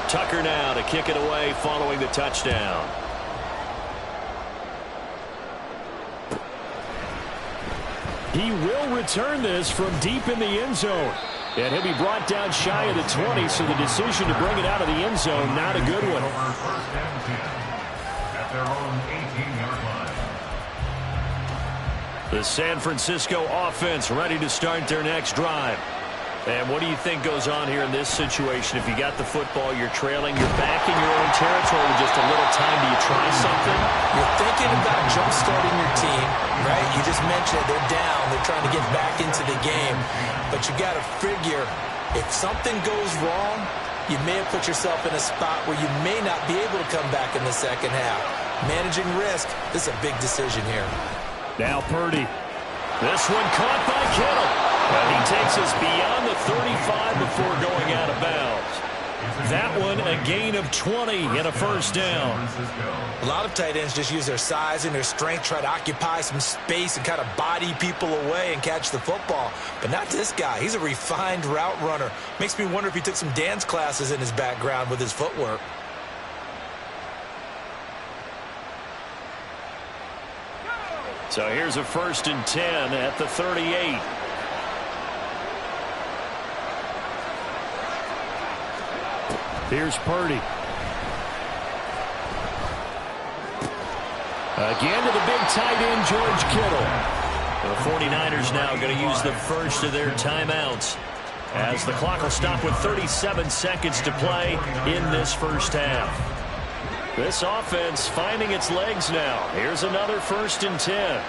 Tucker now to kick it away following the touchdown. He will return this from deep in the end zone. And he'll be brought down shy of the 20, so the decision to bring it out of the end zone, not a good one. At their own 18-yard line. The San Francisco offense ready to start their next drive. And what do you think goes on here in this situation? If you got the football, you're trailing, you're back in your own territory with just a little time. Do you try something? You're thinking about jump-starting your team, right? You just mentioned it. They're down. They're trying to get back into the game. But you got to figure, if something goes wrong, you may have put yourself in a spot where you may not be able to come back in the second half. Managing risk, this is a big decision here. Now Purdy. This one caught by Kittle. And he takes us beyond the 35 before going out of bounds. That one a gain of 20 and a first down. A lot of tight ends just use their size and their strength, try to occupy some space and kind of body people away and catch the football. But not this guy. He's a refined route runner. Makes me wonder if he took some dance classes in his background with his footwork. So here's a 1st and 10 at the 38. Here's Purdy. Again to the big tight end, George Kittle. The 49ers now going to use the first of their timeouts as the clock will stop with 37 seconds to play in this first half. This offense finding its legs now. Here's another 1st and 10.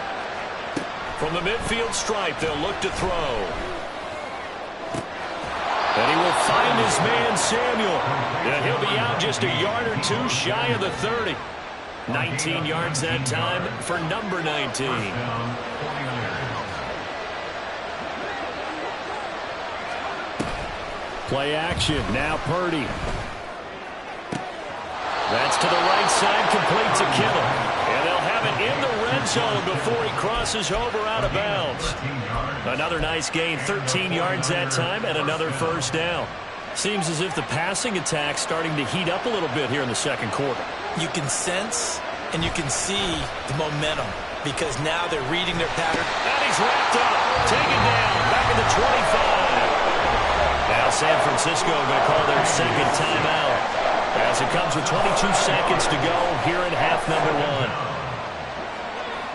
From the midfield stripe, they'll look to throw. And he will find his man, Samuel. And he'll be out just a yard or two shy of the 30. 19 yards that time for number 19. Play action. Now Purdy. That's to the right side, complete to Kittle. And they'll have it in the red zone before he crosses over out of bounds. Another nice gain, 13 yards that time, and another first down. Seems as if the passing attack's starting to heat up a little bit here in the second quarter. You can sense and you can see the momentum because now they're reading their pattern. And he's wrapped up, taken down, back at the 25. Now San Francisco going to call their second timeout as it comes with 22 seconds to go here in half number 1.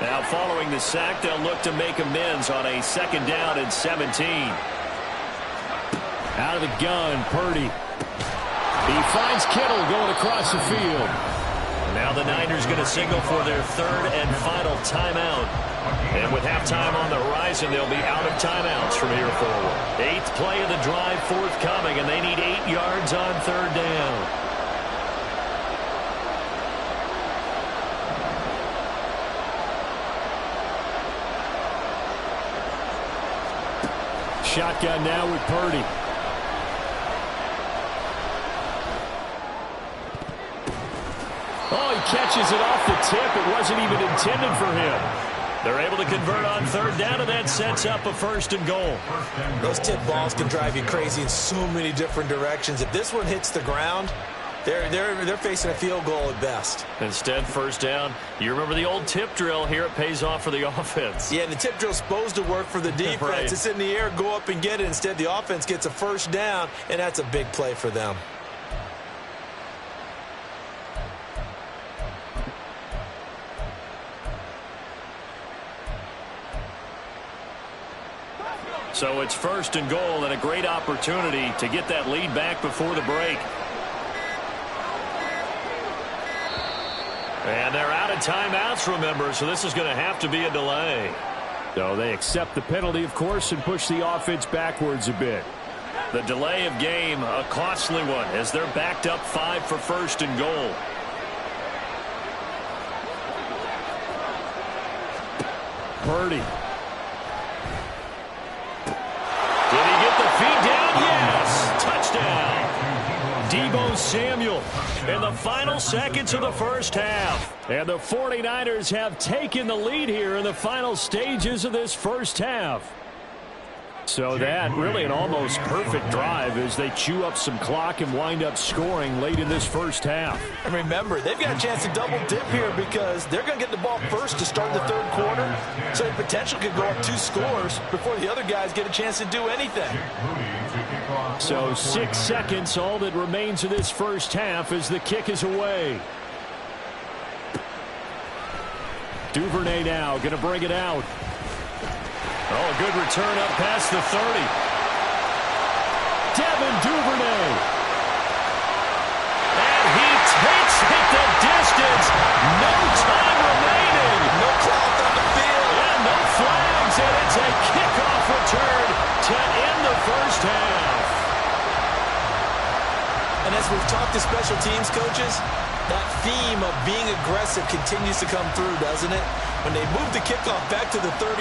Now following the sack, they'll look to make amends on a 2nd down and 17. Out of the gun, Purdy. He finds Kittle going across the field. Now the Niners going to signal for their 3rd and final timeout. And with halftime on the horizon, they'll be out of timeouts from here forward. 8th play of the drive forthcoming, and they need 8 yards on 3rd down. Shotgun now with Purdy. Oh, he catches it off the tip. It wasn't even intended for him. They're able to convert on 3rd down, and that sets up a 1st and goal. Those tip balls can drive you crazy in so many different directions. If this one hits the ground, they're facing a field goal at best. Instead, 1st down. You remember the old tip drill here. It pays off for the offense. Yeah, and the tip drill's supposed to work for the defense. Right. It's in the air, go up and get it. Instead, the offense gets a 1st down, and that's a big play for them. So it's 1st and goal and a great opportunity to get that lead back before the break. And they're out of timeouts, remember, so this is going to have to be a delay. So they accept the penalty, of course, and push the offense backwards a bit. The delay of game, a costly one, as they're backed up 5 for 1st and goal. Purdy. Did he get the feet down? Yes! Touchdown! Deebo Samuel in the final seconds of the first half. And the 49ers have taken the lead here in the final stages of this first half. So that really an almost perfect drive as they chew up some clock and wind up scoring late in this first half. And remember, they've got a chance to double dip here because they're going to get the ball first to start the third quarter. So they potentially could go up 2 scores before the other guys get a chance to do anything. So 6 seconds, all that remains of this first half as the kick is away. Duvernay now going to bring it out. Oh, a good return up past the 30. Devin Duvernay. And he takes it the distance. No time remaining. No clock on the field. And no flags. And it's a kickoff return to end the first half. And as we've talked to special teams coaches, that theme of being aggressive continues to come through, doesn't it? When they moved the kickoff back to the 35,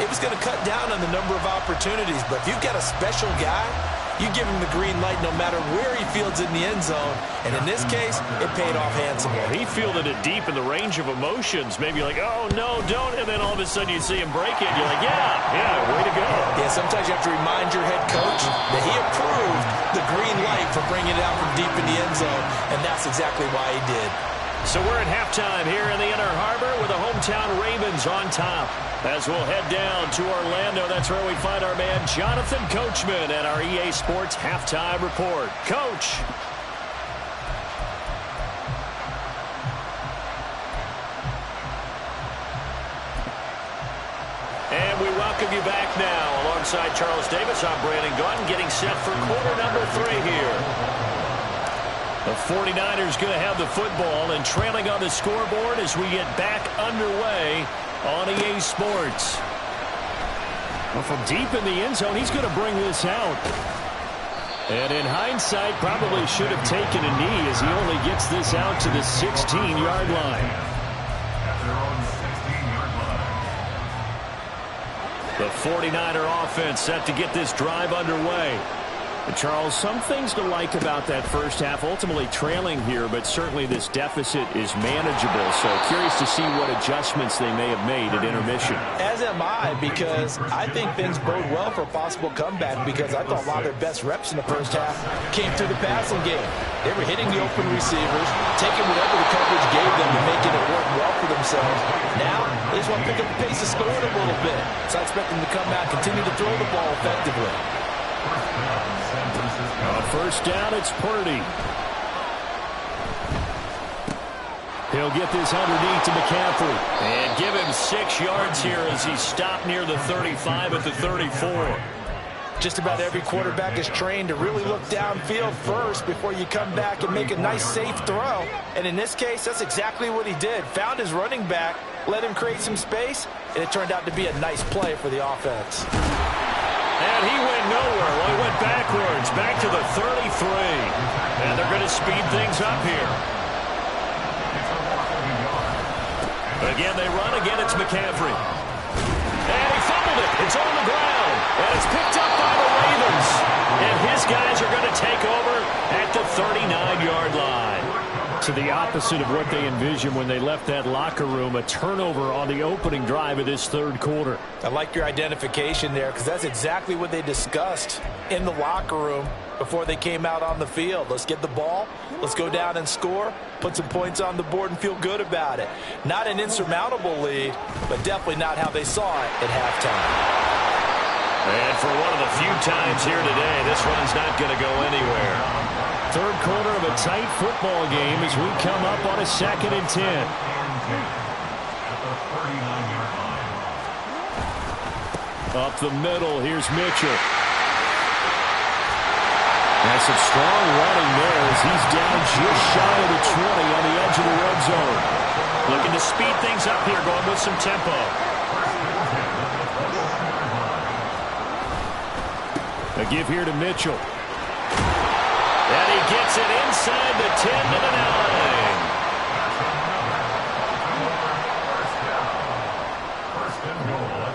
it was going to cut down on the number of opportunities. But if you've got a special guy, you give him the green light no matter where he fields in the end zone. And in this case, it paid off handsomely. He fielded it deep in the range of emotions. Maybe like, oh, no, don't. And then all of a sudden you see him break it. You're like, yeah, way to go. Yeah, sometimes you have to remind your head coach that he approved the green light for bringing it out from deep in the end zone. And that's exactly why he did. So we're at halftime here in the Inner Harbor with the hometown Ravens on top. As we'll head down to Orlando, that's where we find our man Jonathan Coachman at our EA Sports Halftime Report. Coach. And we welcome you back now. Alongside Charles Davis, I'm Brandon Gunn, getting set for quarter number 3 here. The 49ers going to have the football and trailing on the scoreboard as we get back underway on EA Sports. Well, from deep in the end zone, he's going to bring this out. And in hindsight, probably should have taken a knee as he only gets this out to the 16-yard line. The 49er offense set to get this drive underway. Charles, some things to like about that first half. Ultimately trailing here, but certainly this deficit is manageable. So curious to see what adjustments they may have made at intermission. As am I, because I think things bode well for a possible comeback, because I thought a lot of their best reps in the first half came through the passing game. They were hitting the open receivers, taking whatever the coverage gave them and making it work well for themselves. Now, they just want to pick up the pace of scoring a little bit. So I expect them to come out, continue to throw the ball effectively. First down, it's Purdy. He'll get this underneath to McCaffrey. And give him 6 yards here as he stopped near the 35 at the 34. Just about every quarterback is trained to really look downfield first before you come back and make a nice, safe throw. And in this case, that's exactly what he did. Found his running back, let him create some space, and it turned out to be a nice play for the offense. And he went nowhere. Well, he went backwards, back to the 33. And they're going to speed things up here. Again, they run. Again, it's McCaffrey. And he fumbled it. It's on the ground. And it's picked up by the Ravens. And his guys are going to take over at the 39-yard line. To the opposite of what they envisioned when they left that locker room, a turnover on the opening drive of this third quarter. I like your identification there, because that's exactly what they discussed in the locker room before they came out on the field. Let's get the ball, let's go down and score, put some points on the board and feel good about it. Not an insurmountable lead, but definitely not how they saw it at halftime. And for one of the few times here today, this one's not going to go anywhere. Third quarter of a tight football game as we come up on a 2nd and 10. Up the middle, here's Mitchell. Has some strong running there as he's down just shy of the 20 on the edge of the red zone. Looking to speed things up here, going with some tempo. A give here to Mitchell. And he gets it inside the 10 to the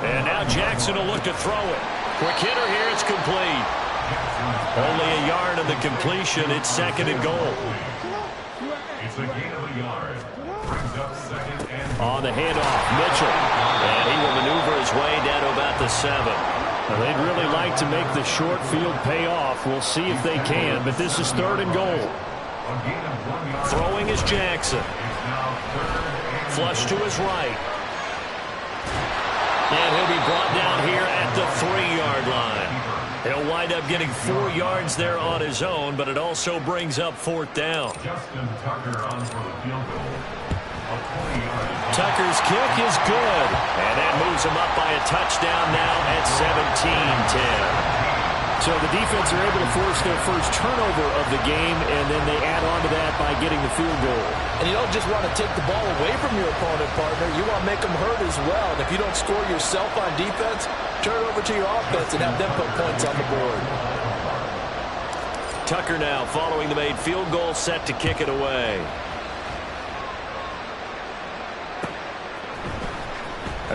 9. And now Jackson will look to throw it. Quick hitter here, it's complete. Only a yard of the completion. It's 2nd and goal. It's a gain of a yard. Brings up 2nd and on the handoff, Mitchell. And he will maneuver his way down to about the 7. Well, they'd really like to make the short field pay off. We'll see if they can, but this is 3rd and goal. Throwing is Jackson. Flush to his right. And he'll be brought down here at the 3-yard line. He'll wind up getting 4 yards there on his own, but it also brings up 4th down. Justin Tucker on for the field goal. Tucker's kick is good, and that moves him up by a touchdown now at 17-10. So the defense are able to force their first turnover of the game, and then they add on to that by getting the field goal. And you don't just want to take the ball away from your opponent, partner. You want to make them hurt as well. And if you don't score yourself on defense, turn it over to your offense and have them put points on the board. Tucker now following the made field goal, set to kick it away.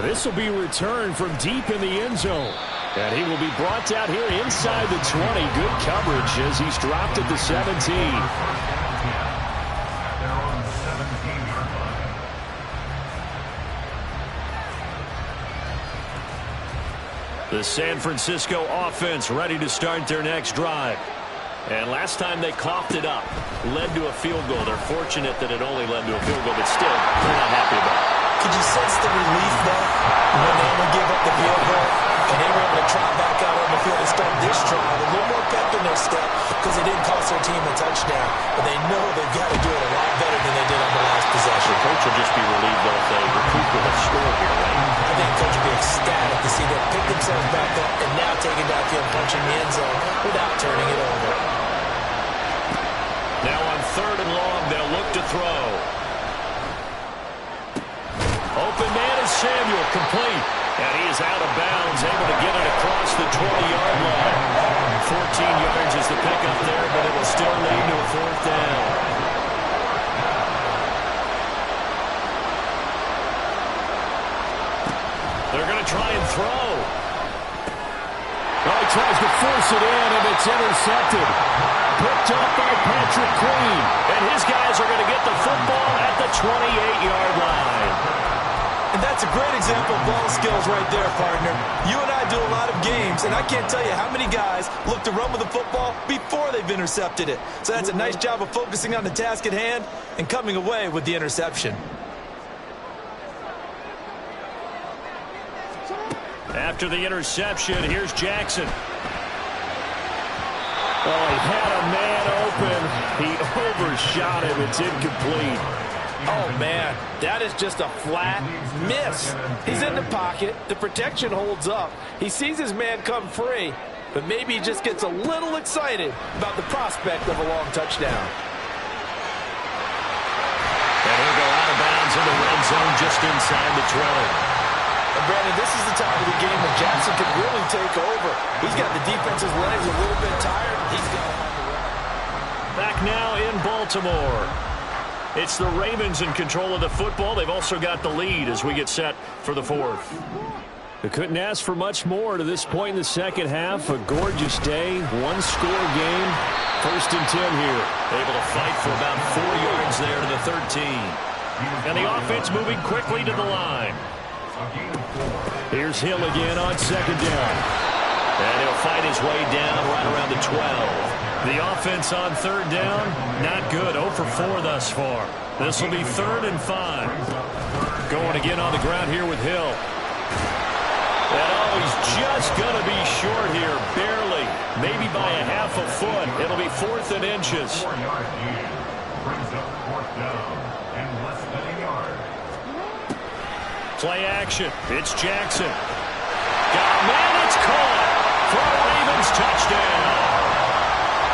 This will be returned from deep in the end zone. And he will be brought down here inside the 20. Good coverage as he's dropped at the 17. The San Francisco offense ready to start their next drive. And last time they coughed it up, led to a field goal. They're fortunate that it only led to a field goal, but still, they're not happy about it. Could you sense the relief there when they only gave up the field goal? And they were able to trot back out on the field and start this drive. A little more pep in their step because it didn't cost their team a touchdown. But they know they've got to do it a lot better than they did on the last possession. The coach will just be relieved though if they recoup with a score here, right? I think the coach will be ecstatic to see them pick themselves back up and now take it downfield, punching the end zone without turning it over. Now on 3rd and long, they'll look to throw. Open man is Samuel, complete. And he is out of bounds, able to get it across the 20-yard line. 14 yards is the pickup there, but it will still lead to a 4th down. They're going to try and throw. Well, he tries to force it in, and it's intercepted. Picked up by Patrick Queen. And his guys are going to get the football at the 28-yard line. And that's a great example of ball skills right there, partner. You and I do a lot of games, and I can't tell you how many guys look to run with the football before they've intercepted it. So that's a nice job of focusing on the task at hand and coming away with the interception. After the interception, here's Jackson. Oh, he had a man open. He overshot him. It's incomplete. Oh, man, that is just a flat miss. He's in the pocket. The protection holds up. He sees his man come free, but maybe he just gets a little excited about the prospect of a long touchdown. And he'll go out of bounds in the red zone just inside the 20. And Brandon, this is the time of the game when Jackson could really take over. He's got the defense's legs a little bit tired. He's got him on the run. Back now in Baltimore. It's the Ravens in control of the football. They've also got the lead as we get set for the 4th. They couldn't ask for much more to this point in the second half. A gorgeous day, one-score game. 1st and 10 here. Able to fight for about 4 yards there to the 13. And the offense moving quickly to the line. Here's Hill again on 2nd down. And he'll fight his way down right around the 12. The offense on 3rd down, not good. 0 for 4 thus far. This will be 3rd and 5. Going again on the ground here with Hill. And oh, he's just going to be short here, barely. Maybe by a half a foot. It'll be 4th and inches. 4-yard gain brings up 4th down and less than a yard. Play action. It's Jackson. Got a man, it's caught for a Ravens touchdown.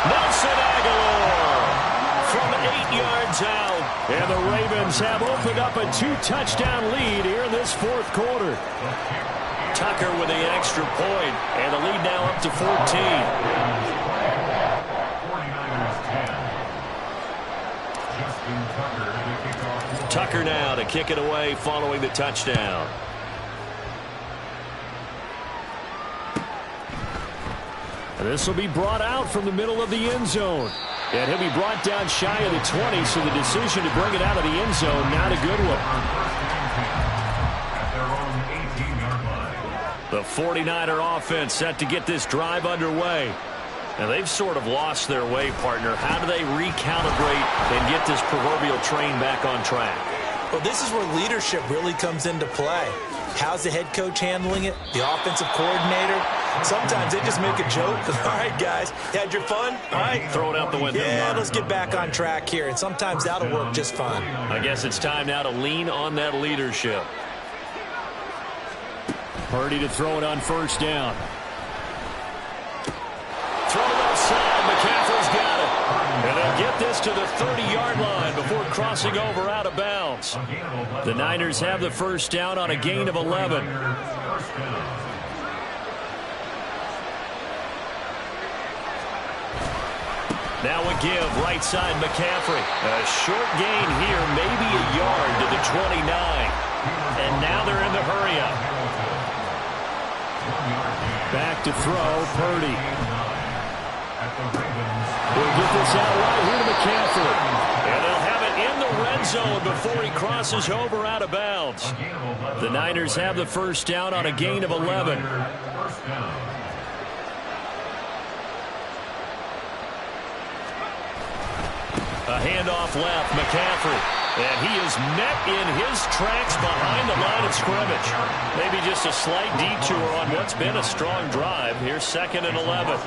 Nelson Aguilar from 8 yards out. And the Ravens have opened up a 2-touchdown lead here in this 4th quarter. Tucker with the extra point, and the lead now up to 14. 49ers 10. Justin Tucker to kick off. Tucker now to kick it away following the touchdown. And this will be brought out from the middle of the end zone. And he'll be brought down shy of the 20, so the decision to bring it out of the end zone, not a good one. At their own 18-yard line. The 49er offense set to get this drive underway. Now, they've sort of lost their way, partner. How do they recalibrate and get this proverbial train back on track? Well, this is where leadership really comes into play. How's the head coach handling it? The offensive coordinator? Sometimes they just make a joke. All right, guys, you had your fun? All right. Throw it out the window. Yeah, let's get back on track here. And sometimes that'll work just fine. I guess it's time now to lean on that leadership. Purdy to throw it on first down. Throw left side. McCaffrey's got it. And they'll get this to the 30-yard line before crossing over out of bounds. The Niners have the first down on a gain of 11. Now a give, right side McCaffrey. A short gain here, maybe a yard to the 29. And now they're in the hurry-up. Back to throw, Purdy. We'll get this out right here to McCaffrey. And they'll have it in the red zone before he crosses over out of bounds. The Niners have the first down on a gain of 11. A handoff left, McCaffrey. And he is met in his tracks behind the line of scrimmage. Maybe just a slight detour on what's been a strong drive. Here's 2nd and 11.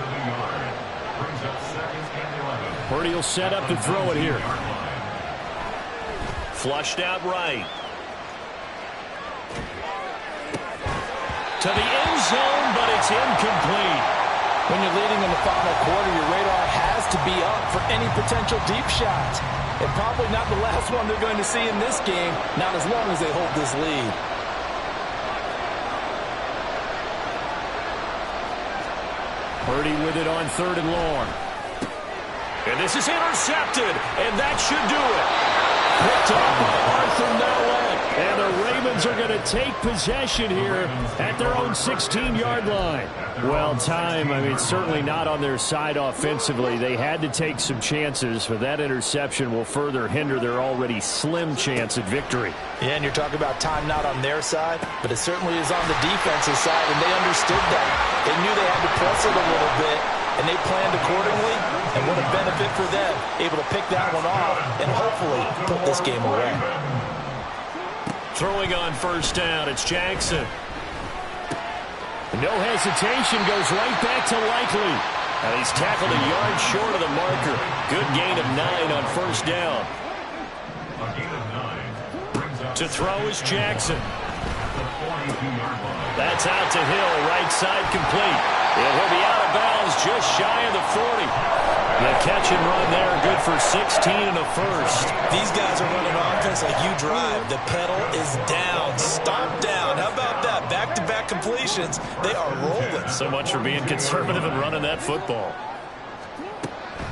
Purdy will set up to throw it here. Flushed out right. To the end zone, but it's incomplete. When you're leading in the final quarter, your radar has to be up for any potential deep shots. And probably not the last one they're going to see in this game, not as long as they hold this lead. Purdy with it on 3rd and long. And this is intercepted, and that should do it. Picked up by Arthur Nowell. And the Ravens are going to take possession here at their own 16-yard line. Well, certainly not on their side offensively. They had to take some chances, but that interception will further hinder their already slim chance at victory. Yeah, and you're talking about time not on their side, but it certainly is on the defensive side, and they understood that. They knew they had to press it a little bit, and they planned accordingly, and what a benefit for them, able to pick that one off and hopefully put this game away. Throwing on first down, it's Jackson. No hesitation, goes right back to Likely. And he's tackled a yard short of the marker. Good gain of 9 on first down. To throw is Jackson. That's out to Hill, right side complete. And he'll be out of bounds just shy of the 40. The catch and run there, good for 16 and a first. These guys are running offense like you drive. The pedal is down, stop down. How about that? Back-to-back completions. They are rolling. So much for being conservative and running that football.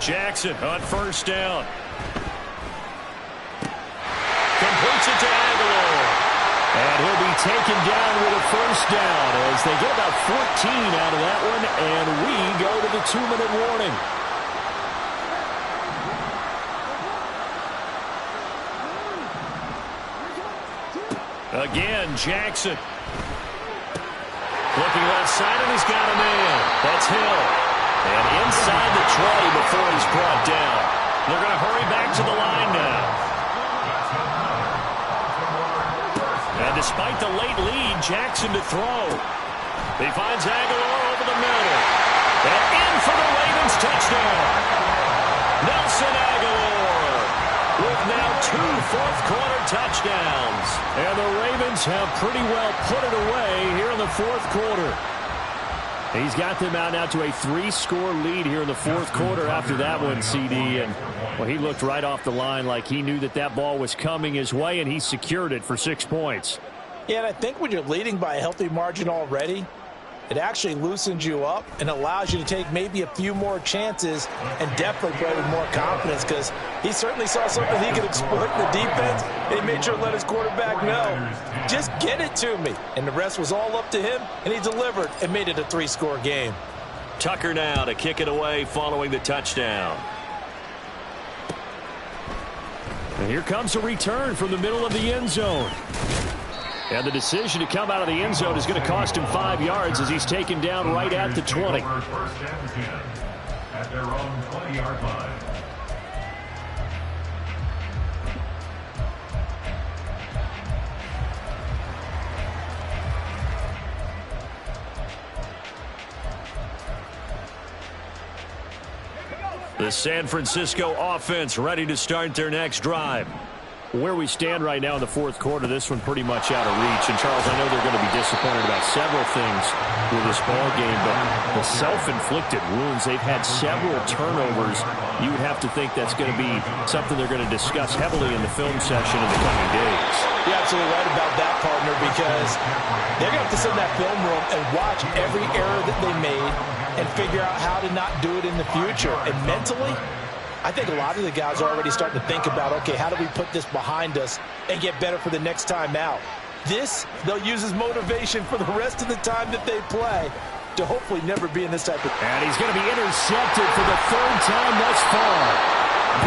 Jackson on first down. Completes it to Aguilar. And he'll be taken down with a first down as they get about 14 out of that one, and we go to the 2-minute warning. Again, Jackson. Looking left side, and he's got a man. That's Hill. And inside the 20 before he's brought down. They're going to hurry back to the line now. And despite the late lead, Jackson to throw. He finds Aguilar over the middle. And in for the Ravens touchdown. Nelson Aguilar with now 2 fourth-quarter touchdowns. And the Ravens have pretty well put it away here in the 4th quarter. He's got them out now to a 3-score lead here in the 4th quarter after that one, CD. And, well, he looked right off the line like he knew that that ball was coming his way, and he secured it for 6 points. Yeah, and I think when you're leading by a healthy margin already, it actually loosens you up and allows you to take maybe a few more chances and definitely play with more confidence, because he certainly saw something he could exploit in the defense, and he made sure to let his quarterback know, just get it to me. And the rest was all up to him, and he delivered and made it a 3-score game. Tucker now to kick it away following the touchdown. And here comes a return from the middle of the end zone. And the decision to come out of the end zone is going to cost him 5 yards as he's taken down right at the 20. First and 10 at their own 20-yard line. The San Francisco offense ready to start their next drive. Where we stand right now in the fourth quarter, this one pretty much out of reach. And, Charles, I know they're going to be disappointed about several things with this ball game, but the self-inflicted wounds, they've had several turnovers. You would have to think that's going to be something they're going to discuss heavily in the film session in the coming days. You're absolutely right about that, partner, because they're going to have to sit in that film room and watch every error that they made and figure out how to not do it in the future. And mentally, I think a lot of the guys are already starting to think about, okay, how do we put this behind us and get better for the next time out? This, they'll use as motivation for the rest of the time that they play to hopefully never be in this type of... And he's going to be intercepted for the third time thus far.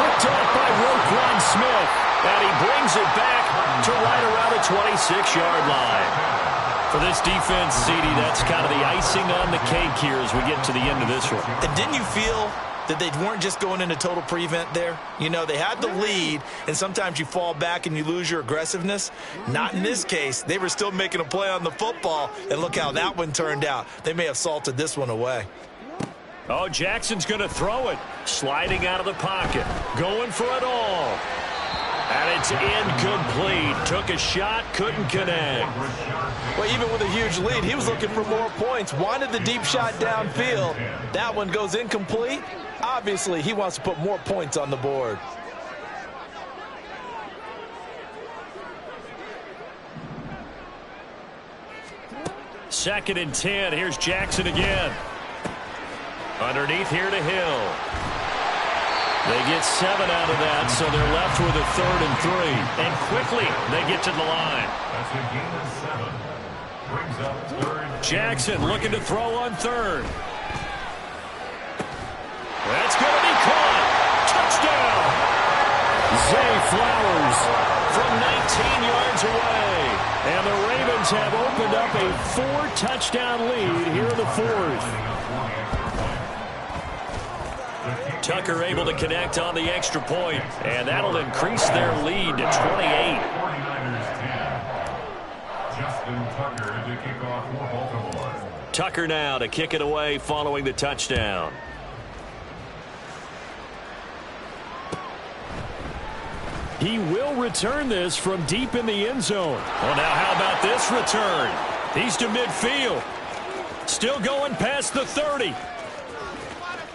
Picked off by Roquan Smith. And he brings it back to right around the 26-yard line. For this defense, CD, that's kind of the icing on the cake here as we get to the end of this one. And didn't you feel that they weren't just going into total prevent there? You know, they had the lead, and sometimes you fall back and you lose your aggressiveness. Not in this case. They were still making a play on the football, and look how that one turned out. They may have salted this one away. Oh, Jackson's going to throw it. Sliding out of the pocket. Going for it all. And it's incomplete. Took a shot, couldn't connect. Well, even with a huge lead, he was looking for more points. Wanted the deep shot downfield. That one goes incomplete. Obviously, he wants to put more points on the board. Second and 10. Here's Jackson again. Underneath here to Hill. They get 7 out of that, so they're left with a 3rd and 3. And quickly, they get to the line. That's a gain of 7. Brings up 3rd. Jackson looking to throw on 3rd. That's going to be caught. Touchdown. Zay Flowers From 19 yards away. And the Ravens have opened up a 4-touchdown lead here in the fourth. Tucker able to connect on the extra point, and that'll increase their lead to 28. 49ers 10. Justin Tucker to kick off for Baltimore. Tucker now to kick it away following the touchdown. He will return this from deep in the end zone. Well, now how about this return? He's to midfield. Still going past the 30.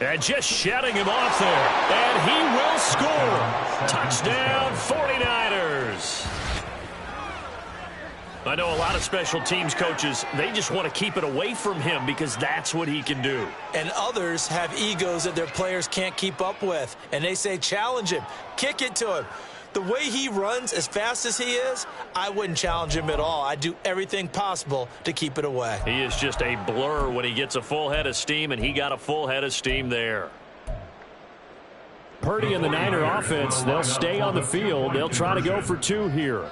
And just shutting him off there. And he will score. Touchdown, 49ers. I know a lot of special teams coaches, they just want to keep it away from him because that's what he can do. And others have egos that their players can't keep up with. And they say, challenge him. Kick it to him. The way he runs as fast as he is, I wouldn't challenge him at all. I'd do everything possible to keep it away. He is just a blur when he gets a full head of steam, and he got a full head of steam there. Purdy and the Niner offense, they'll stay on the field. They'll try to go for 2 here.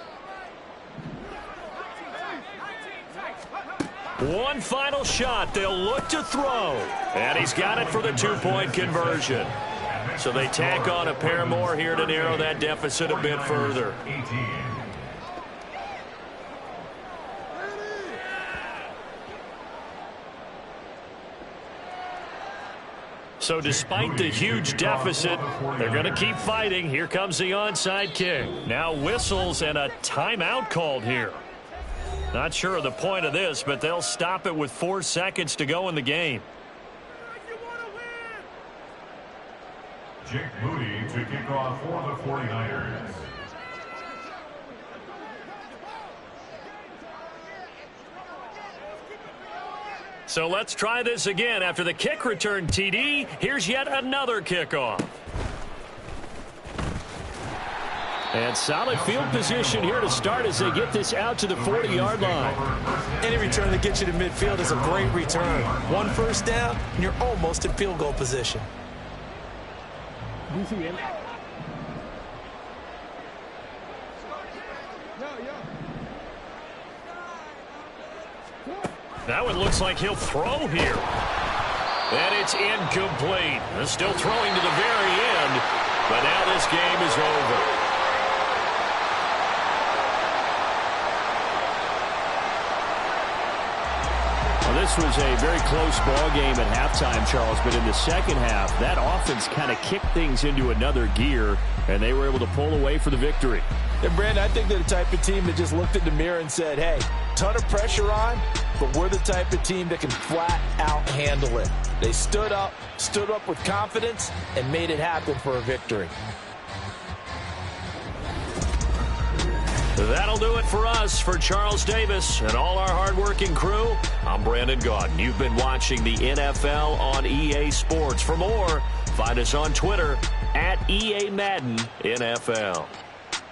One final shot. They'll look to throw. And he's got it for the 2-point conversion. So they tack on a pair more here to narrow that deficit a bit further. 18. So despite the huge deficit, they're going to keep fighting. Here comes the onside kick. Now whistles and a timeout called here. Not sure of the point of this, but they'll stop it with 4 seconds to go in the game. Jake Moody to kick off for the 49ers. So let's try this again. After the kick return TD, here's yet another kickoff. And solid field position here to start as they get this out to the 40-yard line. Any return that gets you to midfield is a great return. 1 first down, and you're almost in field goal position. That one looks like he'll throw here. And it's incomplete. Still throwing to the very end, but now this game is over. Well, this was a very close ball game at halftime, Charles, but in the second half, that offense kind of kicked things into another gear, and they were able to pull away for the victory. And, Brandon, I think they're the type of team that just looked in the mirror and said, hey, ton of pressure on, but we're the type of team that can flat out handle it. They stood up with confidence, and made it happen for a victory. That'll do it for us. For Charles Davis and all our hardworking crew, I'm Brandon Gaudin. You've been watching the NFL on EA Sports. For more, find us on Twitter @EA Madden NFL.